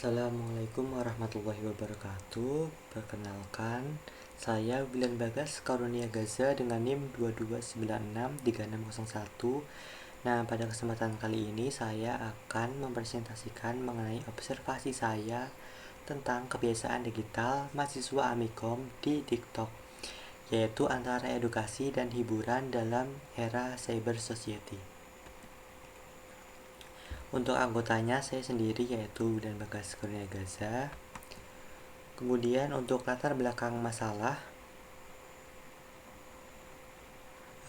Assalamualaikum warahmatullahi wabarakatuh. Perkenalkan, saya William Bagas Karunia Gaza dengan NIM 22963601. Nah, pada kesempatan kali ini saya akan mempresentasikan mengenai observasi saya tentang kebiasaan digital mahasiswa Amikom di TikTok, yaitu antara edukasi dan hiburan dalam era cyber society. Untuk anggotanya saya sendiri yaitu Wildan Bagas Kurnia Gaza. Kemudian untuk latar belakang masalah,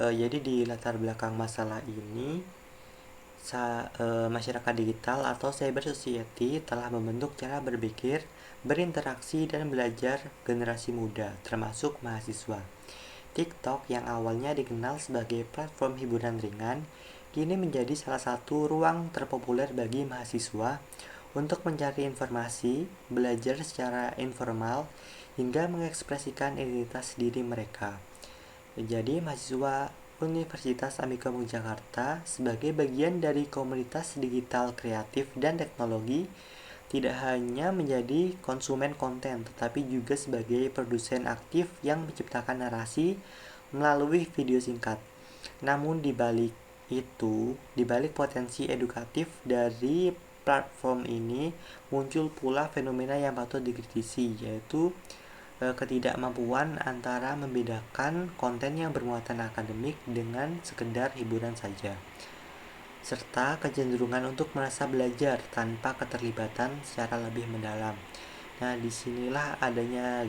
jadi di latar belakang masalah ini masyarakat digital atau cyber society telah membentuk cara berpikir, berinteraksi dan belajar generasi muda, termasuk mahasiswa. TikTok yang awalnya dikenal sebagai platform hiburan ringan, kini menjadi salah satu ruang terpopuler bagi mahasiswa untuk mencari informasi, belajar secara informal, hingga mengekspresikan identitas diri mereka. Jadi, mahasiswa Universitas Amikom Jakarta sebagai bagian dari komunitas digital kreatif dan teknologi tidak hanya menjadi konsumen konten, tetapi juga sebagai produsen aktif yang menciptakan narasi melalui video singkat. Namun di balik potensi edukatif dari platform ini, muncul pula fenomena yang patut dikritisi, yaitu ketidakmampuan antara membedakan konten yang bermuatan akademik dengan sekedar hiburan saja, serta kecenderungan untuk merasa belajar tanpa keterlibatan secara lebih mendalam. Nah, disinilah adanya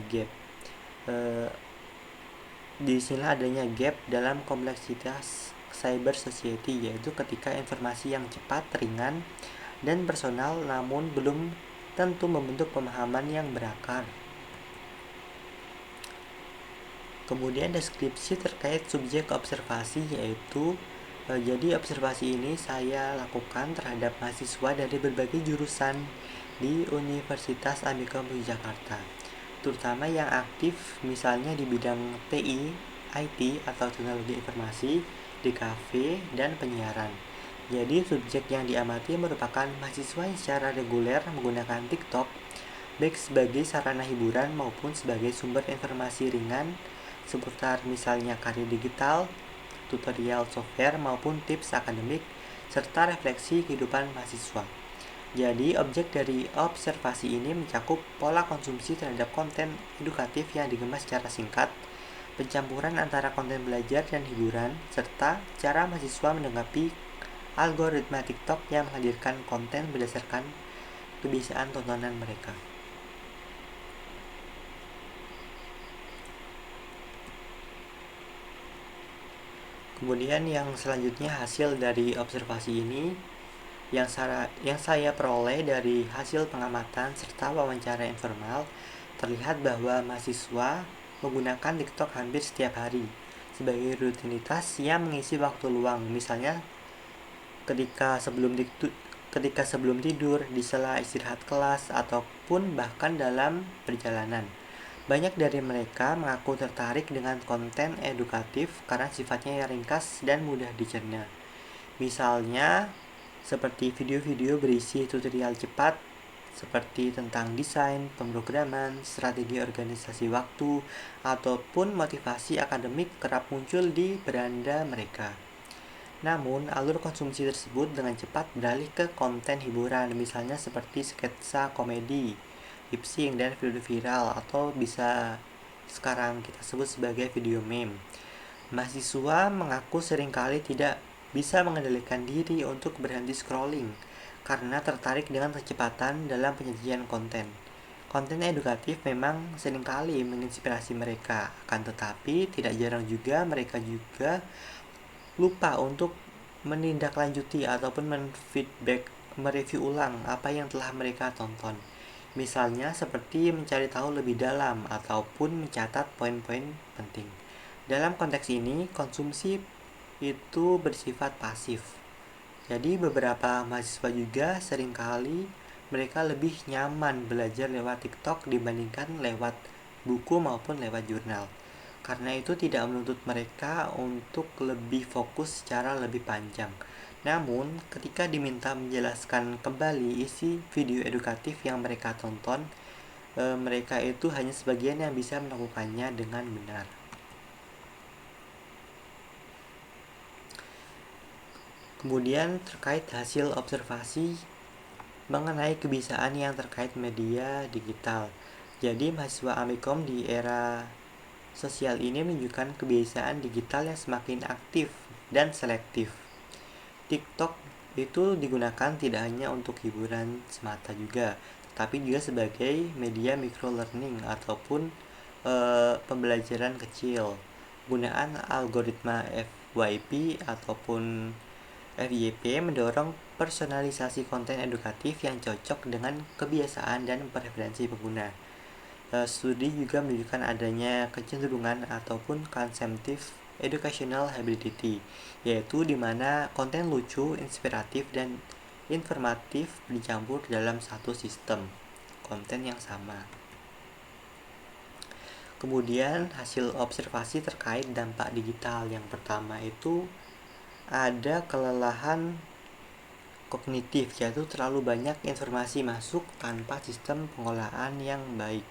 gap dalam kompleksitas cyber society, yaitu ketika informasi yang cepat, ringan, dan personal namun belum tentu membentuk pemahaman yang berakar. Kemudian deskripsi terkait subjek observasi, yaitu jadi observasi ini saya lakukan terhadap mahasiswa dari berbagai jurusan di Universitas Amikom Jakarta, terutama yang aktif misalnya di bidang TI, IT atau teknologi informasi, DKV, dan penyiaran. Jadi subjek yang diamati merupakan mahasiswa yang secara reguler menggunakan TikTok baik sebagai sarana hiburan maupun sebagai sumber informasi ringan seputar misalnya karir digital, tutorial software maupun tips akademik, serta refleksi kehidupan mahasiswa. Jadi, objek dari observasi ini mencakup pola konsumsi terhadap konten edukatif yang dikemas secara singkat, pencampuran antara konten belajar dan hiburan, serta cara mahasiswa menanggapi algoritma TikTok yang menghadirkan konten berdasarkan kebiasaan tontonan mereka. Kemudian yang selanjutnya hasil dari observasi ini yang saya peroleh dari hasil pengamatan serta wawancara informal, terlihat bahwa mahasiswa menggunakan TikTok hampir setiap hari sebagai rutinitas yang mengisi waktu luang, misalnya ketika sebelum tidur, di sela istirahat kelas, ataupun bahkan dalam perjalanan. Banyak dari mereka mengaku tertarik dengan konten edukatif karena sifatnya yang ringkas dan mudah dicerna. Misalnya, seperti video-video berisi tutorial cepat, seperti tentang desain, pemrograman, strategi organisasi waktu, ataupun motivasi akademik kerap muncul di beranda mereka. Namun, alur konsumsi tersebut dengan cepat beralih ke konten hiburan, misalnya seperti sketsa komedi, lip sync, dan video viral, atau bisa sekarang kita sebut sebagai video meme. Mahasiswa mengaku seringkali tidak bisa mengendalikan diri untuk berhenti scrolling karena tertarik dengan kecepatan dalam penyajian konten. Konten edukatif memang seringkali menginspirasi mereka, akan tetapi tidak jarang juga mereka juga lupa untuk menindaklanjuti ataupun mereview ulang apa yang telah mereka tonton. Misalnya seperti mencari tahu lebih dalam ataupun mencatat poin-poin penting. Dalam konteks ini, konsumsi itu bersifat pasif. Jadi beberapa mahasiswa juga seringkali mereka lebih nyaman belajar lewat TikTok dibandingkan lewat buku maupun lewat jurnal. Karena itu tidak menuntut mereka untuk lebih fokus secara lebih panjang. Namun, ketika diminta menjelaskan kembali isi video edukatif yang mereka tonton, mereka itu hanya sebagian yang bisa melakukannya dengan benar. Kemudian terkait hasil observasi mengenai kebiasaan yang terkait media digital. Jadi mahasiswa Amikom di era sosial ini menunjukkan kebiasaan digital yang semakin aktif dan selektif. TikTok itu digunakan tidak hanya untuk hiburan semata juga, tapi juga sebagai media micro learning ataupun pembelajaran kecil. Penggunaan algoritma FYP ataupun FYP mendorong personalisasi konten edukatif yang cocok dengan kebiasaan dan preferensi pengguna. Studi juga menunjukkan adanya kecenderungan ataupun konsumtif educational habituity, yaitu di mana konten lucu, inspiratif, dan informatif dicampur dalam satu sistem konten yang sama. Kemudian hasil observasi terkait dampak digital yang pertama itu ada kelelahan kognitif, yaitu terlalu banyak informasi masuk tanpa sistem pengolahan yang baik.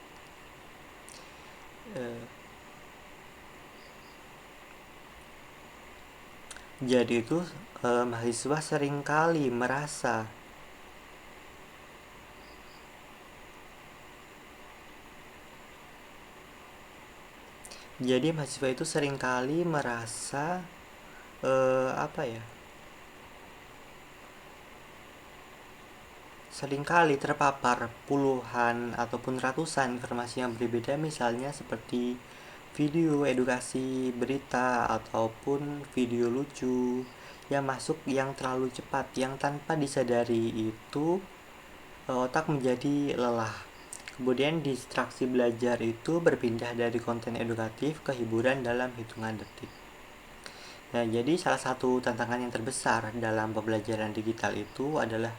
Jadi itu mahasiswa seringkali merasa seringkali terpapar puluhan ataupun ratusan informasi yang berbeda, misalnya seperti video edukasi, berita, ataupun video lucu yang masuk yang terlalu cepat, yang tanpa disadari itu otak menjadi lelah. Kemudian distraksi belajar itu berpindah dari konten edukatif ke hiburan dalam hitungan detik. Nah, jadi salah satu tantangan yang terbesar dalam pembelajaran digital itu adalah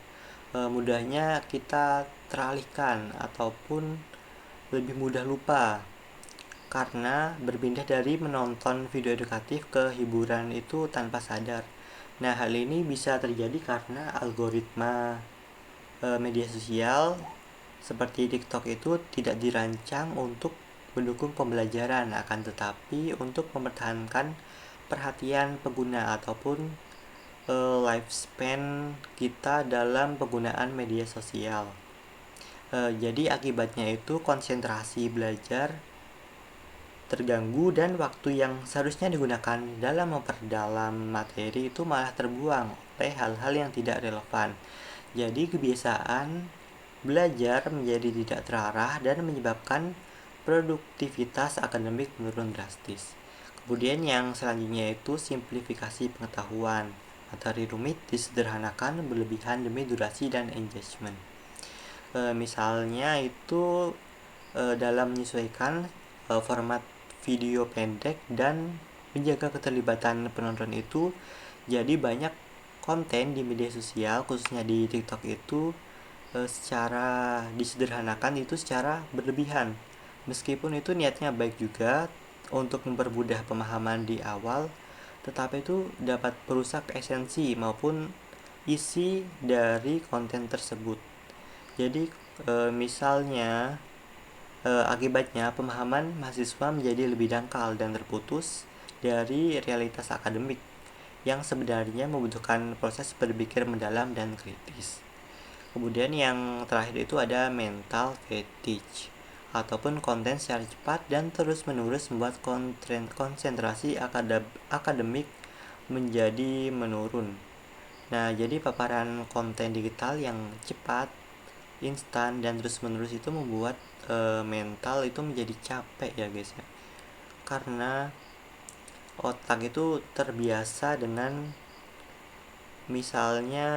mudahnya kita teralihkan ataupun lebih mudah lupa karena berpindah dari menonton video edukatif ke hiburan itu tanpa sadar. Nah, hal ini bisa terjadi karena algoritma media sosial seperti TikTok itu tidak dirancang untuk mendukung pembelajaran, akan tetapi untuk mempertahankan perhatian pengguna ataupun lifespan kita dalam penggunaan media sosial. Jadi akibatnya itu konsentrasi belajar terganggu dan waktu yang seharusnya digunakan dalam memperdalam materi itu malah terbuang oleh hal-hal yang tidak relevan. Jadi kebiasaan belajar menjadi tidak terarah dan menyebabkan produktivitas akademik menurun drastis. Kemudian yang selanjutnya itu simplifikasi pengetahuan. Materi rumit disederhanakan berlebihan demi durasi dan engagement. Misalnya itu dalam menyesuaikan format video pendek dan menjaga keterlibatan penonton itu, jadi banyak konten di media sosial khususnya di TikTok itu secara disederhanakan itu secara berlebihan, meskipun itu niatnya baik juga untuk mempermudah pemahaman di awal, tetapi itu dapat merusak esensi maupun isi dari konten tersebut. Jadi misalnya akibatnya pemahaman mahasiswa menjadi lebih dangkal dan terputus dari realitas akademik yang sebenarnya membutuhkan proses berpikir mendalam dan kritis. Kemudian yang terakhir itu ada mental fatigue ataupun konten secara cepat dan terus-menerus membuat konsentrasi akademik menjadi menurun. Nah, jadi paparan konten digital yang cepat, instan, dan terus-menerus itu membuat mental itu menjadi capek ya guys ya. Karena otak itu terbiasa dengan misalnya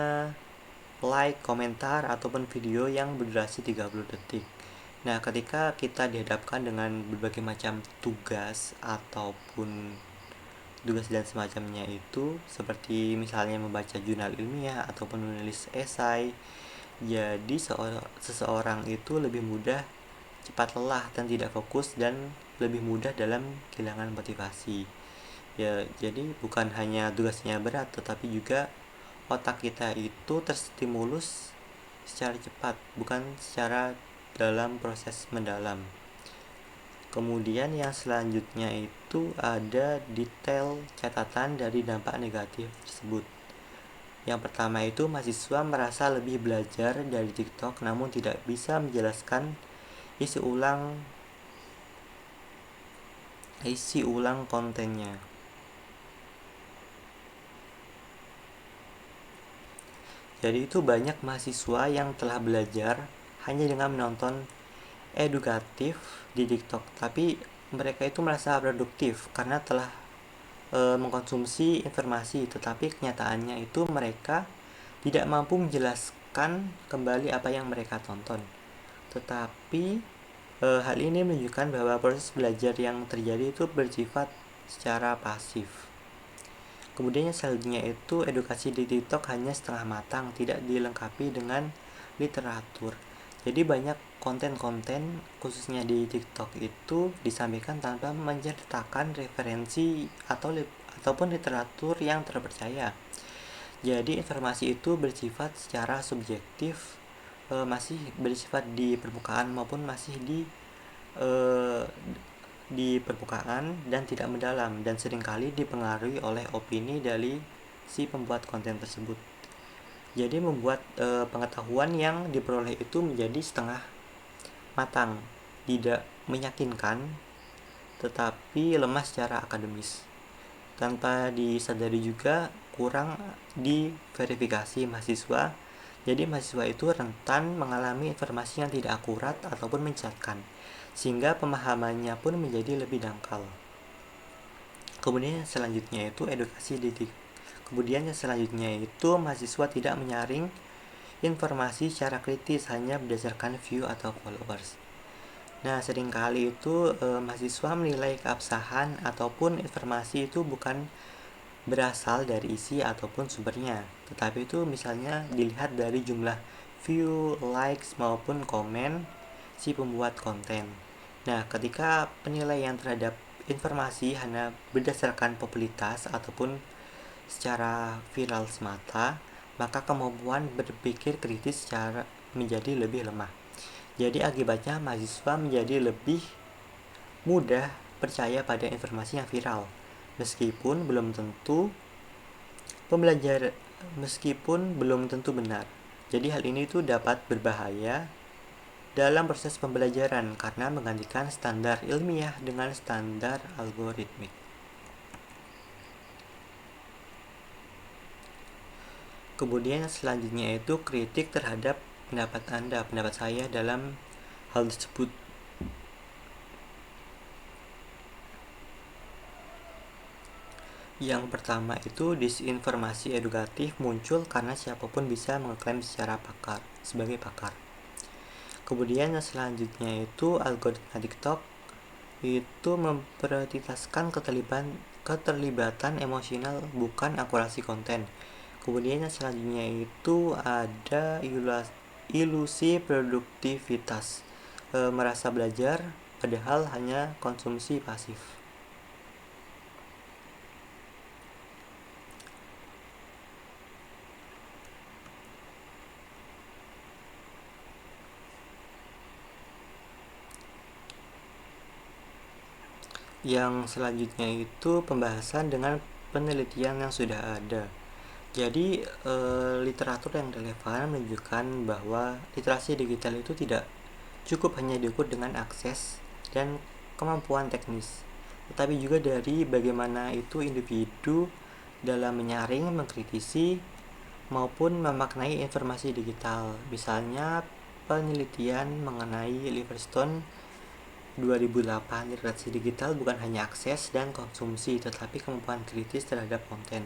like, komentar, ataupun video yang berdurasi 30 detik. Nah, ketika kita dihadapkan dengan berbagai macam tugas ataupun tugas dan semacamnya itu, seperti misalnya membaca jurnal ilmiah ataupun menulis esai, jadi seseorang itu lebih mudah cepat lelah dan tidak fokus dan lebih mudah dalam kehilangan motivasi. Ya, jadi bukan hanya tugasnya berat, tetapi juga otak kita itu terstimulus secara cepat, bukan secara dalam proses mendalam. Kemudian yang selanjutnya itu ada detail catatan dari dampak negatif tersebut. Yang pertama itu mahasiswa merasa lebih belajar dari TikTok namun tidak bisa menjelaskan isi ulang kontennya. Jadi itu banyak mahasiswa yang telah belajar hanya dengan menonton edukatif di TikTok, tapi mereka itu merasa produktif karena telah mengkonsumsi informasi, tetapi kenyataannya itu mereka tidak mampu menjelaskan kembali apa yang mereka tonton. Tetapi hal ini menunjukkan bahwa proses belajar yang terjadi itu bersifat secara pasif. Kemudian yang selanjutnya itu edukasi di TikTok hanya setengah matang, tidak dilengkapi dengan literatur. Jadi banyak konten-konten khususnya di TikTok itu disampaikan tanpa menyertakan referensi ataupun literatur yang terpercaya. Jadi informasi itu bersifat secara subjektif, masih bersifat di permukaan maupun masih di permukaan dan tidak mendalam, dan seringkali dipengaruhi oleh opini dari si pembuat konten tersebut. Jadi membuat pengetahuan yang diperoleh itu menjadi setengah matang, tidak meyakinkan, tetapi lemah secara akademis. Tanpa disadari juga kurang diverifikasi mahasiswa. Jadi mahasiswa itu rentan mengalami informasi yang tidak akurat ataupun menyesatkan, sehingga pemahamannya pun menjadi lebih dangkal. Kemudian yang selanjutnya itu mahasiswa tidak menyaring informasi secara kritis hanya berdasarkan view atau followers. Nah, seringkali itu mahasiswa menilai keabsahan ataupun informasi itu bukan berasal dari isi ataupun sumbernya, tetapi itu misalnya dilihat dari jumlah view, likes maupun komen si pembuat konten. Nah, ketika penilaian terhadap informasi hanya berdasarkan popularitas ataupun secara viral semata, maka kemampuan berpikir kritis secara menjadi lebih lemah. Jadi akibatnya mahasiswa menjadi lebih mudah percaya pada informasi yang viral, meskipun belum tentu benar. Jadi hal ini tuh dapat berbahaya dalam proses pembelajaran karena menggantikan standar ilmiah dengan standar algoritmik. Kemudian selanjutnya itu kritik terhadap pendapat saya dalam hal tersebut. Yang pertama itu disinformasi edukatif muncul karena siapapun bisa mengklaim sebagai pakar. Kemudian yang selanjutnya itu algoritma TikTok itu memprioritaskan keterlibatan emosional bukan akurasi konten. Kemudian yang selanjutnya itu ada ilusi produktivitas, merasa belajar padahal hanya konsumsi pasif. Yang selanjutnya itu pembahasan dengan penelitian yang sudah ada. Jadi literatur yang relevan menunjukkan bahwa literasi digital itu tidak cukup hanya diukur dengan akses dan kemampuan teknis, tetapi juga dari bagaimana itu individu dalam menyaring, mengkritisi, maupun memaknai informasi digital. Misalnya penelitian mengenai Liverstone 2008, literasi digital bukan hanya akses dan konsumsi, tetapi kemampuan kritis terhadap konten.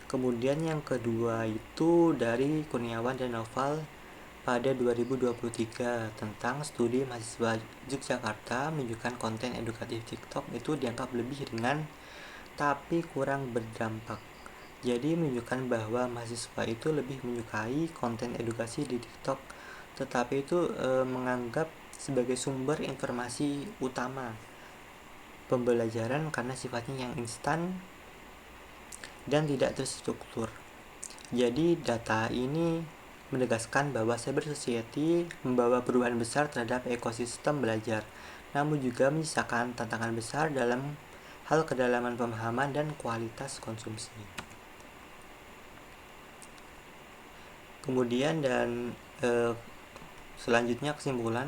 Kemudian yang kedua itu dari Kurniawan dan Noval pada 2023 tentang studi mahasiswa Yogyakarta menunjukkan konten edukatif TikTok itu dianggap lebih ringan tapi kurang berdampak. Jadi menunjukkan bahwa mahasiswa itu lebih menyukai konten edukasi di TikTok, tetapi itu menganggap sebagai sumber informasi utama pembelajaran karena sifatnya yang instan dan tidak terstruktur. Jadi data ini menegaskan bahwa cyber society membawa perubahan besar terhadap ekosistem belajar, namun juga menyisakan tantangan besar dalam hal kedalaman pemahaman dan kualitas konsumsi. Kemudian selanjutnya kesimpulan.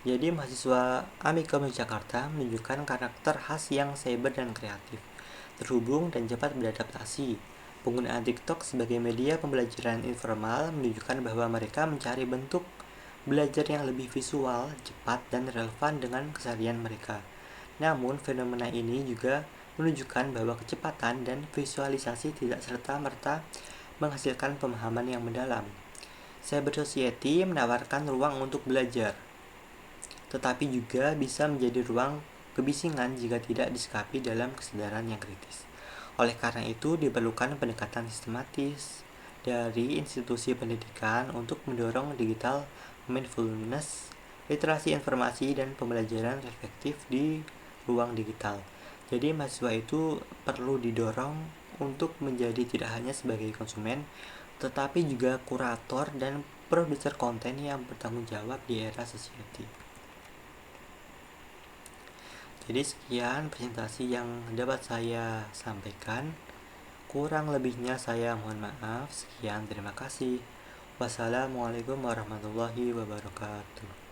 Jadi mahasiswa Amikom Jakarta menunjukkan karakter khas yang cyber dan kreatif, terhubung dan cepat beradaptasi. Penggunaan TikTok sebagai media pembelajaran informal menunjukkan bahwa mereka mencari bentuk belajar yang lebih visual, cepat, dan relevan dengan keseharian mereka. Namun, fenomena ini juga menunjukkan bahwa kecepatan dan visualisasi tidak serta-merta menghasilkan pemahaman yang mendalam. Cyber Society menawarkan ruang untuk belajar, tetapi juga bisa menjadi ruang kebisingan jika tidak disikapi dalam kesadaran yang kritis. Oleh karena itu, diperlukan pendekatan sistematis dari institusi pendidikan untuk mendorong digital mindfulness, literasi informasi, dan pembelajaran reflektif di ruang digital. Jadi mahasiswa itu perlu didorong untuk menjadi tidak hanya sebagai konsumen, tetapi juga kurator dan produser konten yang bertanggung jawab di era society. Jadi sekian presentasi yang dapat saya sampaikan. Kurang lebihnya saya mohon maaf. Sekian, terima kasih. Wassalamualaikum warahmatullahi wabarakatuh.